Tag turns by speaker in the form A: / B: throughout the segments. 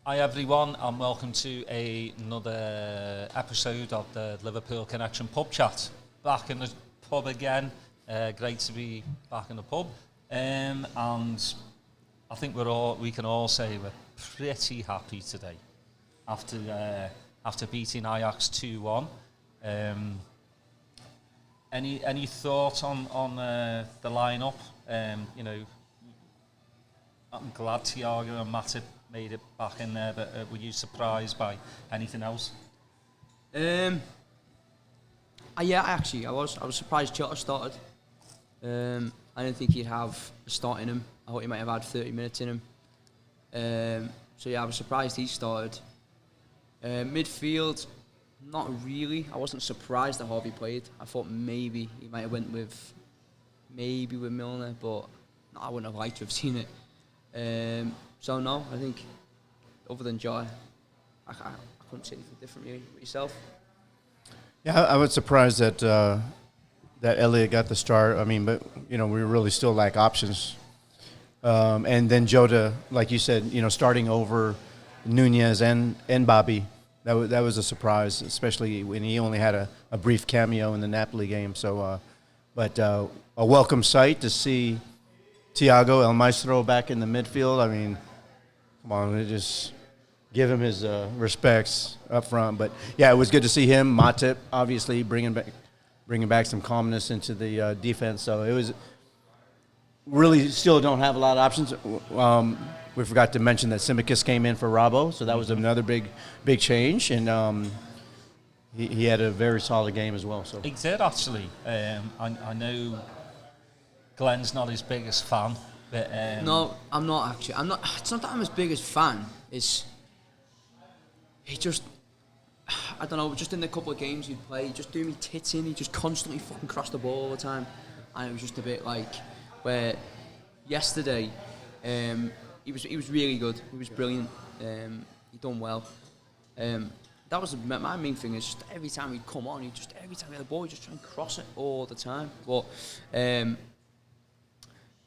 A: Hi everyone, and welcome to another episode of the Liverpool Connection PubChat. Back in the pub again. Great to be back in the pub. And I think we can all say we're pretty happy today after beating AJAX 2-1. Any thoughts on the lineup? I'm glad Thiago and Matip made it back in there, but were you surprised by anything else?
B: Yeah, I was surprised Jota started. I didn't think he'd have a start in him. I thought he might have had 30 minutes in him. So yeah, I was surprised he started. Midfield, not really. I wasn't surprised that Harvey played. I thought maybe he might have went with Milner, but no, I wouldn't have liked to have seen it. So no, I think other than Jota, I couldn't see anything different really. With yourself?
C: Yeah, I was surprised that Elliott got the start. I mean, but we really still lack options. And then Jota, like you said, starting over Nunez and Bobby, that was a surprise, especially when he only had a brief cameo in the Napoli game. So, but a welcome sight to see Thiago El Maestro back in the midfield. I mean, come on, just give him his respects up front. But yeah, it was good to see him. Matip, obviously, bringing back some calmness into the defense. So it was really still don't have a lot of options. We forgot to mention that Tsimikas came in for Robbo, so that was another big change, and he had a very solid game as well. So
A: He did actually. I know Glenn's not his biggest fan, but
B: No, I'm not actually. I'm not. It's not that I'm his biggest fan. He just, I don't know. Just in the couple of games he'd play, he just do me tits in. He just constantly fucking crossed the ball all the time, and it was just a bit like where yesterday, he was really good. He was brilliant. He done well. That was my main thing. Is just every time he'd come on, every time he had the ball, he'd just try and cross it all the time. But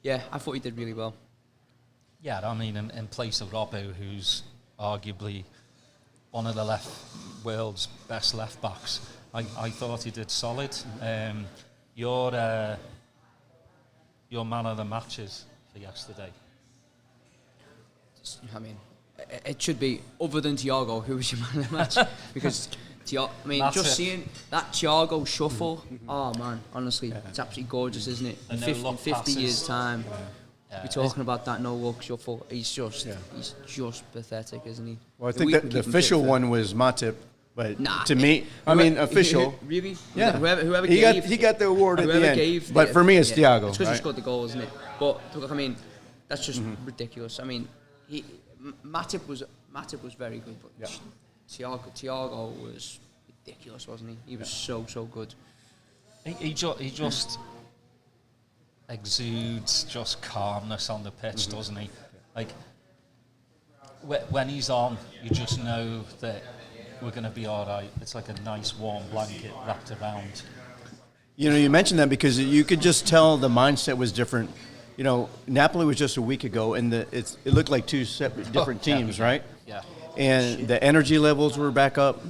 B: yeah, I thought he did really well.
A: yeah, I mean, in place of Robbo, who's arguably one of the world's best left backs, I thought he did solid. Your man of the matches for yesterday.
B: I mean, it should be other than Thiago, who was your man of the match, because just seeing that Thiago shuffle, oh man, honestly, it's absolutely gorgeous, isn't it? In 50 years' time, we're talking about that no-look shuffle. He's just pathetic, isn't he?
C: well, I think that the official one was Matip, but to me, official.
B: Really?
C: Yeah.
B: Whoever
C: he
B: gave,
C: got the award at the end.
B: Gave
C: but for me, it's Thiago.
B: It's because he scored the goal, isn't it? But look, I mean, that's just ridiculous. I mean, Matip was very good, but Thiago was ridiculous, wasn't he? He was so good.
A: He just exudes just calmness on the pitch, doesn't he? Like when he's on, you just know that we're going to be all right. It's like a nice warm blanket wrapped around.
C: You mentioned that because you could just tell the mindset was different. Napoli was just a week ago, and it looked like two separate different teams, right?
A: Yeah.
C: And the energy levels were back up.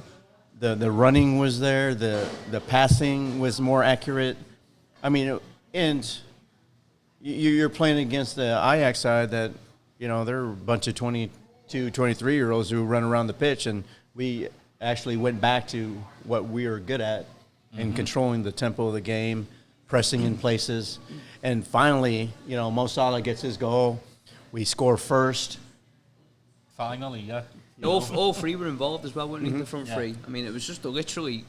C: The running was there. The passing was more accurate. I mean, and you're playing against the AJAX side that, they're a bunch of 22, 23-year-olds who run around the pitch, and we actually went back to what we are good at in controlling the tempo of the game, pressing in places. And finally, Mo Salah gets his goal. We score first.
A: Finally, yeah.
B: All three were involved as well, weren't they? The front three. I mean, it was just literally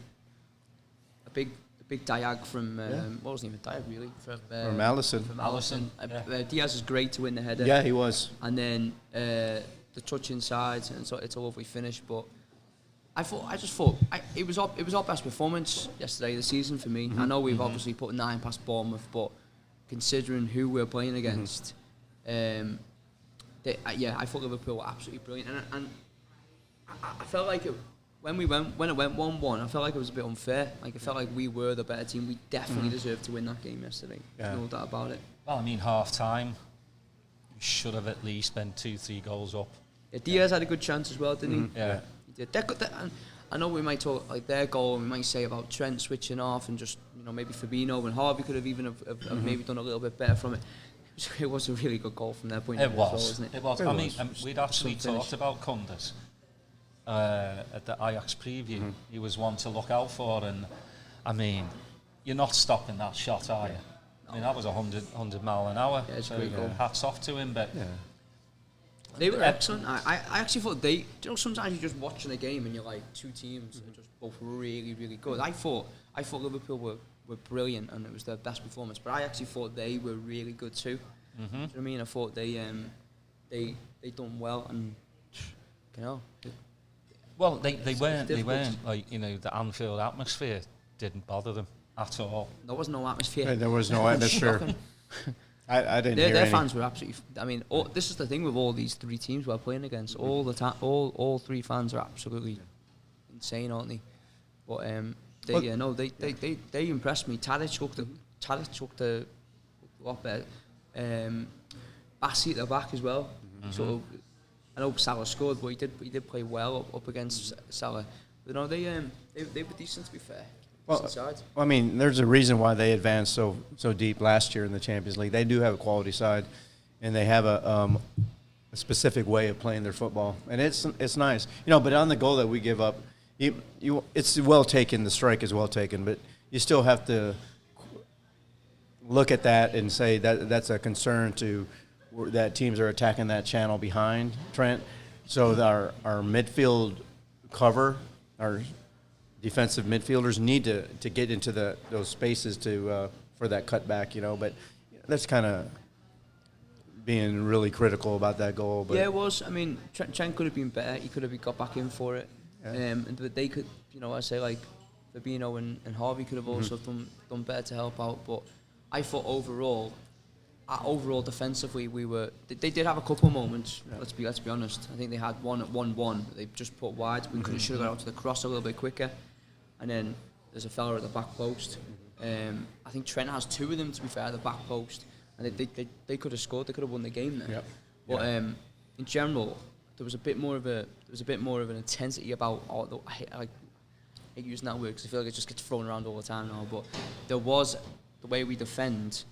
B: a big diag from what wasn't even diag really from
C: Alisson.
B: From Alisson. Diaz is great to win the header.
C: Yeah, he was.
B: And then the touch inside, and so it's a lovely finish. But I just thought it was our best performance yesterday this season for me. I know we've obviously put 9 past Bournemouth, but considering who we're playing against, I thought Liverpool were absolutely brilliant, and I felt like when it went 1-1, I felt like it was a bit unfair. Like I felt like we were the better team. We definitely deserved to win that game yesterday. There's no doubt about it.
A: Well, I mean, half time, we should have at least been 2-3 goals up.
B: Yeah, Diaz had a good chance as well, didn't he?
A: Yeah.
B: He did. And I know we might talk like their goal, and we might say about Trent switching off, and just maybe Fabinho and Harvey could have even have maybe done a little bit better from it. It was a really good goal from their point of view as well, wasn't it?
A: It was. I mean, we'd actually talked about Kunders at the AJAX preview. He was one to look out for, and I mean, you're not stopping that shot, are you? I mean, that was 100 mile an hour.
B: Yeah, it's
A: so
B: a great goal.
A: Hats off to him, but
B: they were excellent. I actually thought sometimes you're just watching a game and you're like, two teams are just both really, really good. I thought Liverpool were brilliant and it was their best performance, but I actually thought they were really good too. Do you know what I mean? I thought they done well, and
A: well, they weren't like, the Anfield atmosphere didn't bother them at all.
B: There was no atmosphere.
C: There was no atmosphere. I didn't hear
B: their fans were absolutely. I mean, this is the thing with all these three teams we're playing against. All the time, all three fans are absolutely insane, aren't they? But they impressed me. Tadic looked a lot better. Bassi at the back as well. So I know Salah scored, but he did play well up against Salah. But they were decent, to be fair.
C: Well, I mean, there's a reason why they advanced so deep last year in the Champions League. They do have a quality side, and they have a specific way of playing their football, and it's nice, But on the goal that we give up, it's well taken. The strike is well taken, but you still have to look at that and say that's a concern that teams are attacking that channel behind Trent. So our midfield cover, our defensive midfielders need to get into those spaces for that cutback, But that's kind of being really critical about that goal. But
B: yeah, it was. I mean, Trent could have been better. He could have got back in for it. Yeah. But they could, I say like Fabinho and Harvey could have also done better to help out. But I thought overall defensively they did have a couple of moments. Yeah. Let's be honest. I think they had one at 1-1. They just put wide. We should have got out to the cross a little bit quicker. And then there's a fella at the back post. I think Trent has two of them, to be fair, at the back post. And they could have scored. They could have won the game there. Yep. But in general, there was a bit more of an intensity about. I hate using that word because I feel like it just gets thrown around all the time now. But there was the way we defend.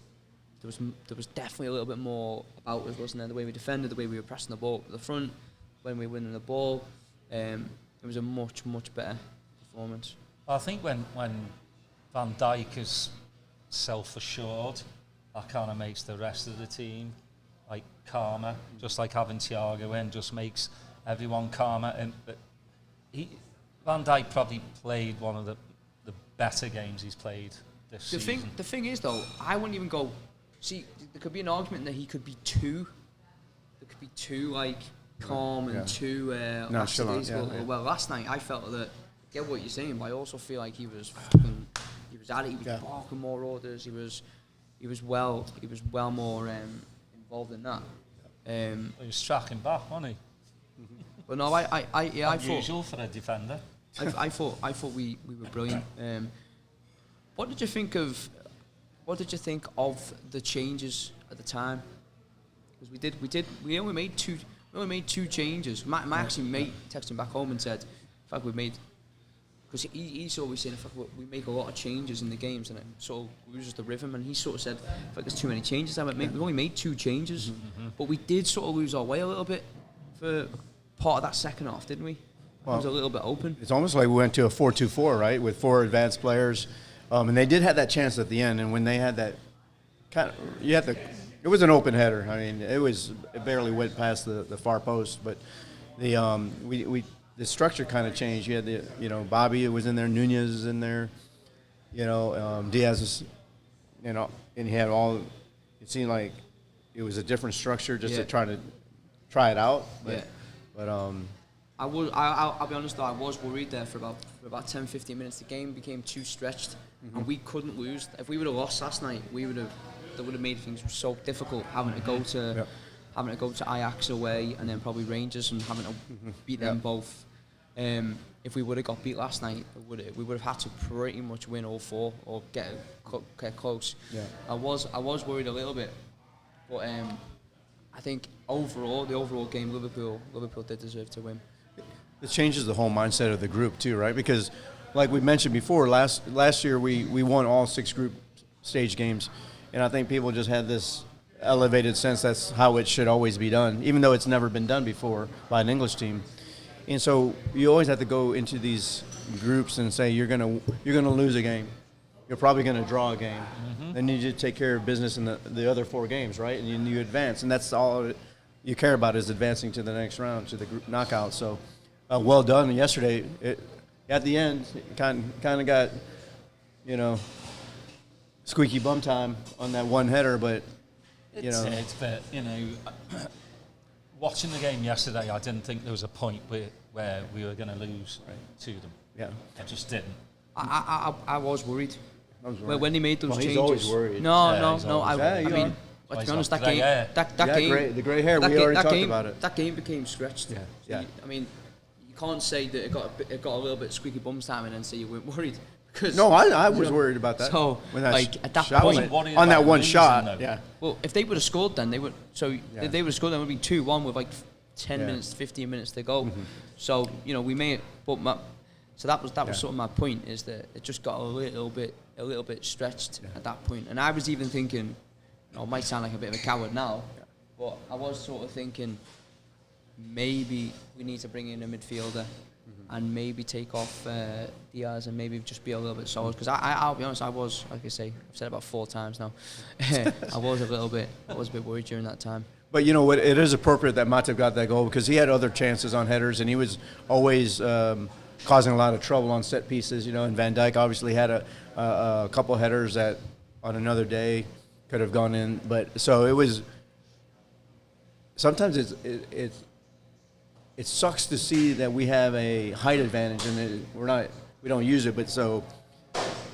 B: There was definitely a little bit more about us, wasn't there? The way we defended, the way we were pressing the ball at the front, when we were winning the ball. It was a much better performance.
A: I think when Van Dijk is self-assured, that kind of makes the rest of the team like calmer. Just like having Thiago in just makes everyone calmer. And Van Dijk probably played one of the better games he's played this season.
B: The thing is though, I wouldn't even go. See, there could be an argument that he could be too. There could be too like calm and too. Well, last night I felt that. I get what you're saying, but I also feel like he was at it. He was barking more orders. He was well more involved in that.
A: He was tracking back, wasn't he?
B: But no, I thought
A: unusual for a defender.
B: I thought we were brilliant. What did you think of the changes at the time? Because we only made two changes. My actually mate texted me back home and said, in fact, we made. Because he's always saying, in fact, we make a lot of changes in the games, and it sort of loses the rhythm. And he sort of said, in fact, there's too many changes. We only made two changes, but we did sort of lose our way a little bit for part of that second half, didn't we? Well, it was a little bit open.
C: It's almost like we went to a 4-2-4, right, with four advanced players, and they did have that chance at the end. And when they had that it was an open header. I mean, it barely went past the far post, but the structure kind of changed. You had Bobby was in there, Nunez is in there, Diaz is, and he had all. It seemed like it was a different structure just to try it out. But
B: I'll be honest though, I was worried there for about 10-15 minutes. The game became too stretched, and we couldn't lose. If we would have lost last night, that would have made things so difficult having to go to. Having to go to AJAX away and then probably Rangers and having to beat them both. If we would have got beat last night, we would have had to pretty much win all four or get close. Yeah. I was worried a little bit, but I think overall, the overall game, Liverpool did deserve to win.
C: It changes the whole mindset of the group too, right? Because, like we mentioned before, last year we won all 6 group stage games, and I think people just had this elevated sense that's how it should always be done, even though it's never been done before by an English team. And so you always have to go into these groups and say you're gonna lose a game, you're probably gonna draw a game, then you just take care of business in the other 4 games, right? And you advance, and that's all you care about is advancing to the next round, to the group knockout. So well done yesterday. At the end, it kind of got, squeaky bum time on that one header, but
A: watching the game yesterday, I didn't think there was a point where we were going to lose to them.
C: Yeah,
A: I just didn't.
B: I was worried. When they made those changes.
C: He's always worried.
B: No. I mean, to be honest, that game,
C: the grey hair. We already talked about it.
B: That game became stretched.
C: Yeah.
B: I mean, you can't say that it got a little bit squeaky bums time and then say you weren't worried. Because
C: no, I was worried about that.
B: So,
C: when that
B: at that
C: shot
B: point,
C: on that one shot,
B: yeah. Well, if they would have scored, then they would. So if they would have scored, then it would be 2-1 with like 10 minutes, 15 minutes to go. So we made it. But so that was sort of my point, is that it just got a little bit stretched at that point. And I was even thinking, it might sound like a bit of a coward now, but I was sort of thinking maybe we need to bring in a midfielder. And maybe take off Diaz and maybe just be a little bit solid. Because I'll be honest, I was, like I say, I've said it about 4 times now. I was a bit worried during that time.
C: But it is appropriate that Matip got that goal because he had other chances on headers and he was always causing a lot of trouble on set pieces. And Van Dijk obviously had a couple headers that on another day could have gone in. But so it was. Sometimes it sucks to see that we have a height advantage and we don't use it. But so,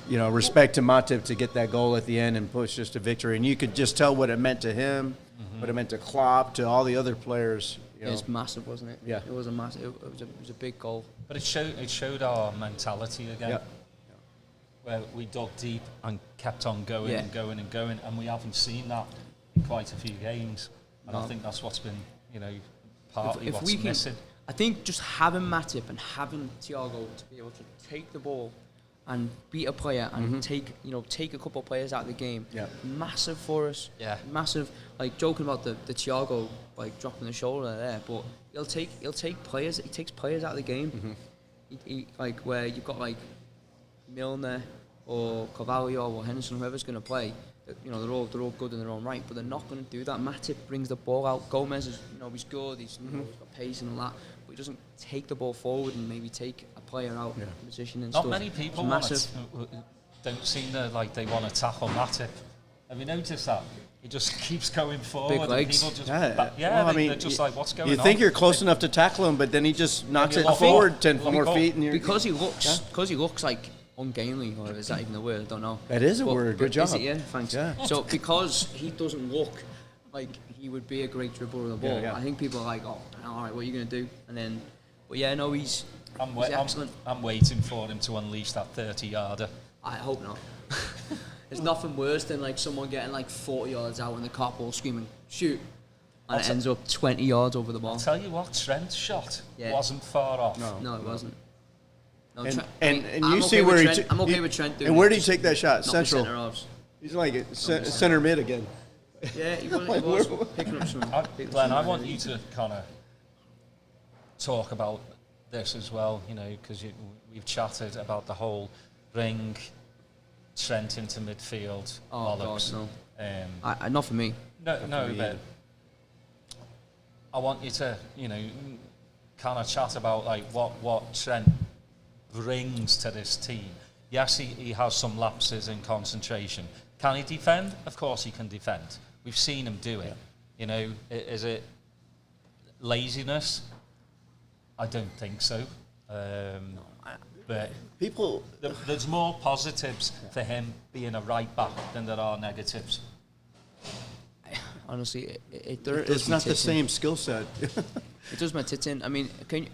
C: respect to Matip to get that goal at the end and push us to victory. And you could just tell what it meant to him, what it meant to Klopp, to all the other players.
B: It was massive, wasn't it?
C: Yeah,
B: it was a massive. It was a big goal.
A: But it showed our mentality again.
C: Yeah.
A: Where we dug deep and kept on going and going and going, and we haven't seen that in quite a few games. And I think that's what's been, partly what's missing.
B: I think just having Matip and having Thiago to be able to take the ball and beat a player and take a couple of players out of the game, massive for us. Yeah, massive. Like joking about the Thiago dropping the shoulder there, but he'll take players. He takes players out of the game. He where you've got Milner or Carvalho or Henderson, whoever's going to play. They're all good in their own right, but they're not going to do that. Matip brings the ball out. Gomez is, he's good. He's got pace and all that, but he doesn't take the ball forward and maybe take a player out of position and
A: not
B: stuff.
A: Not many people don't seem to they want to tackle Matip. Have you noticed that? He just keeps going forward.
B: Big legs.
A: And people just they're just what's going on?
C: You think you're close enough to tackle him, but then he just knocks it forward 10 more feet, and
B: because he looks like ungainly, or is that even a word? I don't know.
C: That is a word. Good job.
B: Is it? Yeah, thanks. Yeah. So because he doesn't look like he would be a great dribbler of the ball, I think people are like, oh, all right, what are you going to do? And then, but he's excellent.
A: I'm waiting for him to unleash that 30-yarder.
B: I hope not. There's nothing worse than someone getting 40 yards out in the cop ball screaming, shoot, and it ends up 20 yards over the ball.
A: I'll tell you what, Trent's shot wasn't far off.
B: No, it wasn't. No,
C: and you see where
B: I'm okay with Trent doing.
C: And where did he take that shot?
B: Central.
C: He's center mid again.
B: Yeah, he was picking up some.
A: Glenn, I want you to kind of talk about this as well, because we've chatted about the whole bring Trent into midfield.
B: Oh
A: bollocks.
B: God, no. Not for me.
A: No, but I want you to, kind of chat about what Trent brings to this team. Yes, he has some lapses in concentration. Can he defend? Of course he can defend. We've seen him do it. Is it laziness? I don't think so. But there's more positives for him being a right back than there are negatives.
B: Honestly,
C: it's not the same skill set.
B: It does my tits in. I mean, if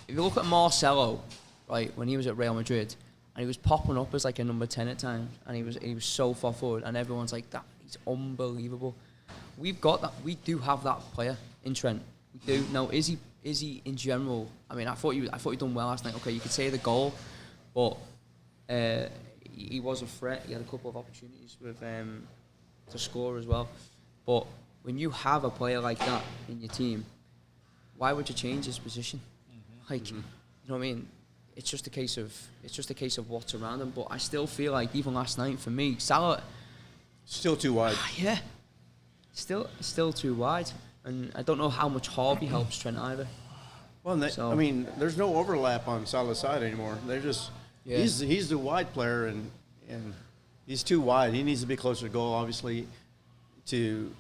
B: you look at Marcelo, right, when he was at Real Madrid, and he was popping up as a number 10 at times, and he was so far forward, and everyone's like, that he's unbelievable. we've got that. We do have that player in Trent. We do. Now, is he in general? I mean, I thought he done well last night. Okay, you could say the goal, but he was a threat. He had a couple of opportunities with to score as well. But when you have a player like that in your team, why would you change his position? Like, you know what I mean? It's just a case of what's around him. But I still feel like even last night for me, Salah
C: Still too wide.
B: yeah, still too wide. And I don't know how much Harvey helps Trent either.
C: Well,
B: So-
C: I mean, there's no overlap on Salah's side anymore. They're just
B: Yeah.
C: he's the wide player, and he's too wide. He needs to be closer to goal, obviously, to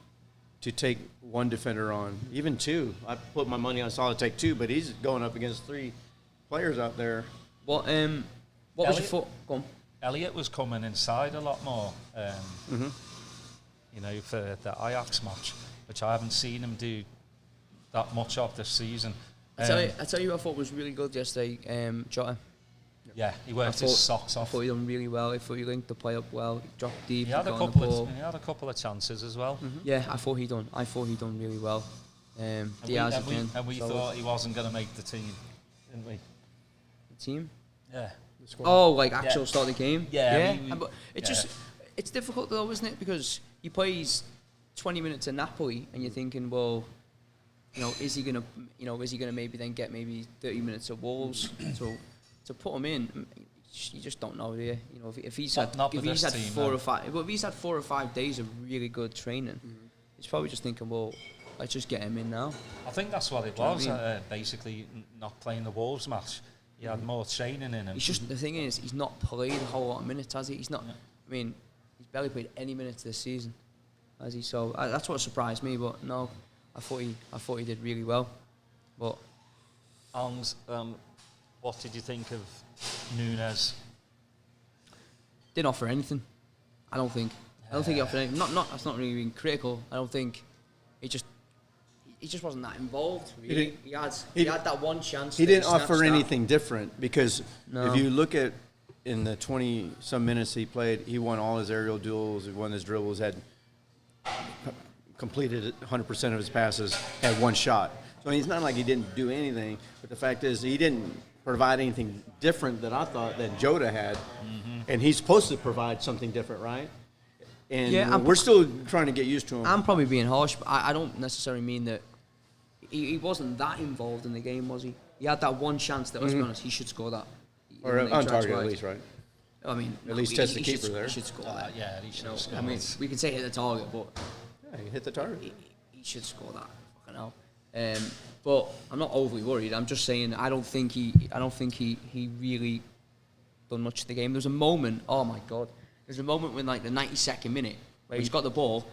C: take one defender on, even two. I put my money on Salah to take two, but he's going up against three players out there.
B: What was your
A: Elliot?
B: thought? Go on.
A: Elliot was coming inside a lot more, you know, for the Ajax match, which I haven't seen him do that much of this season.
B: I tell you, I thought was really good yesterday. Jota.
A: Yeah, he worked his socks
B: I
A: off.
B: thought he done really well. I thought he linked the play up well. He dropped deep.
A: He had a
B: got on the
A: couple
B: ball.
A: of chances as well.
B: Yeah, I thought he done really well.
A: And
B: Diaz
A: we
B: again. solid.
A: thought he wasn't going to make the team, didn't we?
B: The team.
A: Yeah.
B: Oh, like actual
A: Yeah.
B: start of the game.
A: Yeah, I mean,
B: but it's
A: yeah.
B: just it's difficult though, isn't it? Because he plays 20 minutes in Napoli, and you're thinking, well, you know, is he gonna maybe then get maybe 30 minutes at Wolves? So to put him in, you just don't know, do you? You know, if he's had
A: Not
B: if
A: with
B: he's
A: this
B: had
A: team,
B: 4
A: no.
B: or 5, but if he's had 4 or 5 days of really good training, he's probably just thinking, well, let's just get him in now.
A: I think that's what it
B: Do you know
A: was.
B: what I
A: Basically, not playing the Wolves match. He had more training in him.
B: He's just the thing is he's not played a whole lot of minutes, has he? He's not. I mean, he's barely played any minutes this season, has he? So that's what surprised me. But no, I thought he did really well. But
A: And what did you think of Nunez?
B: didn't offer anything. I don't think he offered anything. That's not really being critical. I don't think he just wasn't that involved. Really. He had that one chance.
C: He
B: that
C: didn't
B: snatched
C: offer
B: at.
C: anything different because
B: No.
C: if you look at in the 20-some minutes he played, he won all his aerial duels, he won his dribbles, had completed 100% of his passes, had one shot. So it's not like he didn't do anything, but the fact is he didn't provide anything different that I thought that Jota had, and he's supposed to provide something different, right? And
B: Yeah,
C: we're still trying to get used to him.
B: I'm probably being harsh, but I don't necessarily mean that he wasn't that involved in the game, was he? He had that one chance that, let's be honest, he should score that.
C: or
B: When he
C: on
B: drives
C: target at
B: wide.
C: least, right?
B: I mean,
C: At least
B: he-
C: test the
B: he should
C: keeper there.
B: He should score that.
A: Yeah, he should have
B: I
A: scored.
B: mean, we can say hit the target, but
C: Yeah, he hit the target.
B: he should score that. Fucking hell. But I'm not overly worried. I'm just saying I don't think he really done much of the game. There was a moment. Oh my god. There's a moment when like the 92nd minute where he's got the ball.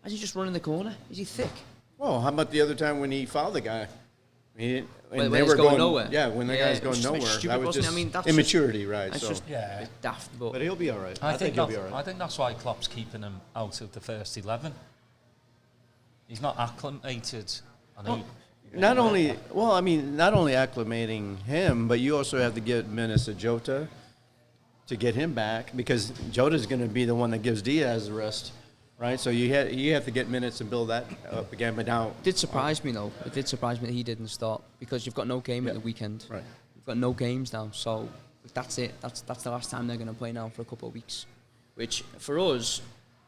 B: Is he just running the corner? Is he thick?
C: Well, how about the other time when he fouled the guy? He didn't, and
B: When he's going nowhere.
C: Yeah, when the guy's
B: it was
C: going
B: just a bit
C: nowhere.
B: stupid,
C: That was
B: wasn't it?
C: just
B: I mean, that's
C: immaturity, right?
B: That's
C: So,
B: just
A: Yeah.
B: a bit daft.
C: but he'll be all right.
A: I think
C: he'll be all right.
A: I think that's why Klopp's keeping him out of the first 11. He's not acclimated. I know.
C: Not only acclimating him, but you also have to get minutes to Jota to get him back because Jota's going to be the one that gives Diaz the rest, right? So you have to get minutes and build that up again. But now,
B: It did surprise me though. It did surprise me that he didn't start because you've got no game at the weekend.
C: right?
B: You've got no games now, so that's it. That's the last time they're going to play now for a couple of weeks. Which for us,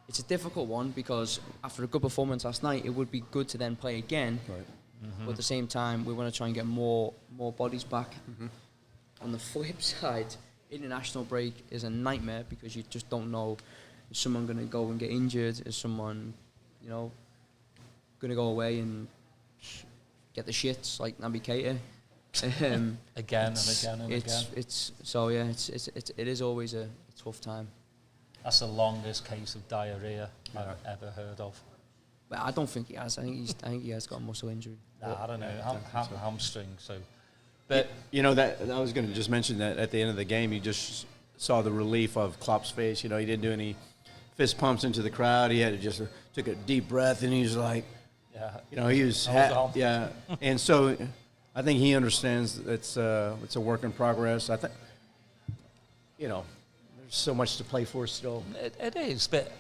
B: it's a difficult one because after a good performance last night, it would be good to then play again.
C: Right.
B: But at the same time, we want to try and get more bodies back. On the flip side, international break is a nightmare because you just don't know, is someone going to go and get injured? Is someone, going to go away and get the shits like Naby Keita?
A: Again and again and again.
B: It is always a tough time.
A: That's the longest case of diarrhea I've ever heard of.
B: But I don't think he has. I think he has got a muscle injury.
A: Nah, I don't know. Hamstring. So, but
C: That I was going to just mention that at the end of the game, you just saw the relief of Klopp's face. He didn't do any fist pumps into the crowd. He had to just took a deep breath, and he was like,
A: yeah,
C: he was and so I think he understands it's a work in progress. I think there's so much to play for still.
A: it is. But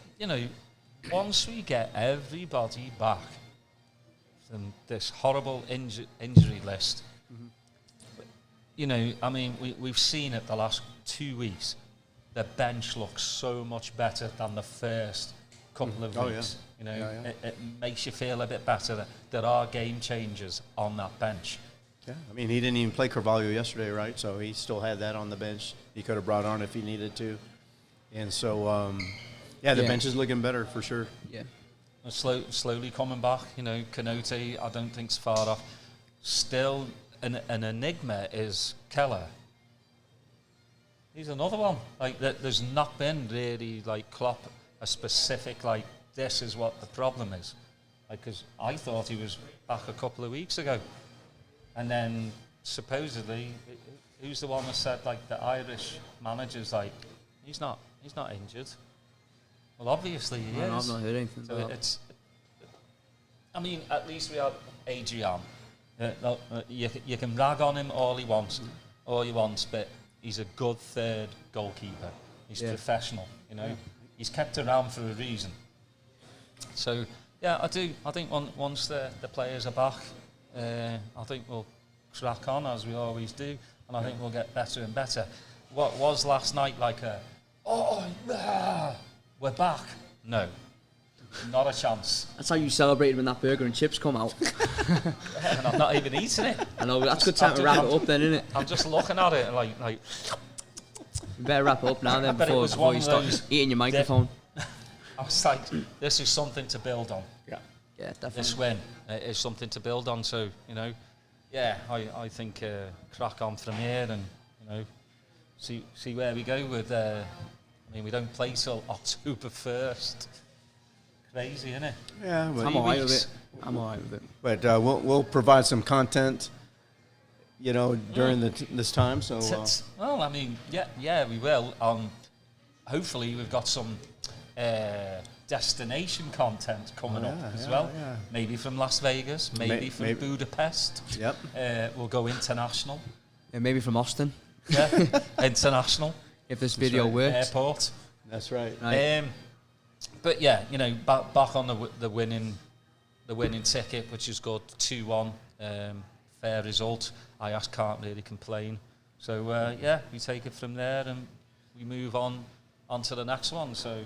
A: once we get everybody back from this horrible injury list, you know, I mean, we've seen it the last 2 weeks. The bench looks so much better than the first couple of weeks. You know, it makes you feel a bit better that there are game changers on that bench.
C: Yeah, I mean, he didn't even play Carvalho yesterday, right? So he still had that on the bench. He could have brought on if he needed to. And so, the bench is looking better for sure.
B: Yeah.
A: Slowly coming back. You know, Kanote, I don't think's far off. Still, an enigma is Keller. He's another one. Like, there's not been really, like, Klopp a specific, like, this is what the problem is. Like, because I thought he was back a couple of weeks ago. And then, supposedly, who's the one that said, like, the Irish manager's like, he's not injured. Well, obviously he is.
B: I've not heard anything
A: So
B: about
A: it's, I mean, at least we have AJAX. You can rag on him all you want, but he's a good third goalkeeper. He's professional, you know. He's kept around for a reason. So, yeah, I think once the players are back, I think we'll crack on as we always do, and I think we'll get better and better. What was last night like we're back? No, not a chance.
B: That's how you celebrated when that burger and chips come out.
A: And I'm not even eating it.
B: I know, that's a good time to wrap it up then, isn't it?
A: I'm just looking at it like.
B: You better wrap it up now then before you start eating your microphone.
A: I was like, this is something to build on.
B: Yeah, definitely.
A: This win is something to build on. So, you know, I think crack on from here and, you know, see where we go with. I mean, we don't play till October 1st. Crazy, isn't it?
C: Yeah, but
B: I'm all right with it.
C: But we'll provide some content, you know, during this time. So,
A: well, I mean, yeah, we will. Hopefully, we've got some destination content coming up as well. Yeah. Maybe from Las Vegas, maybe from Budapest.
C: Yep.
A: We'll go international.
B: And maybe from Austin.
A: Yeah, international.
B: If this video works.
A: Airport.
C: That's right.
A: But yeah, you know, back on the winning ticket, which is good. 2-1, fair result. AJAX can't really complain. So we take it from there and we move on to the next one. So,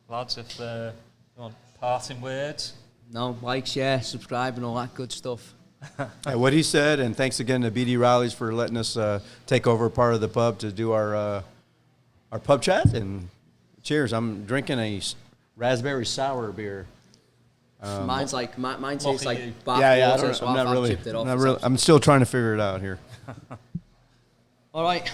A: lads, if you want parting words.
B: No, like, share, subscribe, and all that good stuff.
C: What he said, and thanks again to BD Riley's for letting us take over part of the pub to do our pub chat. And cheers! I'm drinking a raspberry sour beer.
B: Mine tastes like bath water, so
C: I'm not
B: I've
C: really,
B: chipped it off.
C: I'm still trying to figure it out here.
B: All right.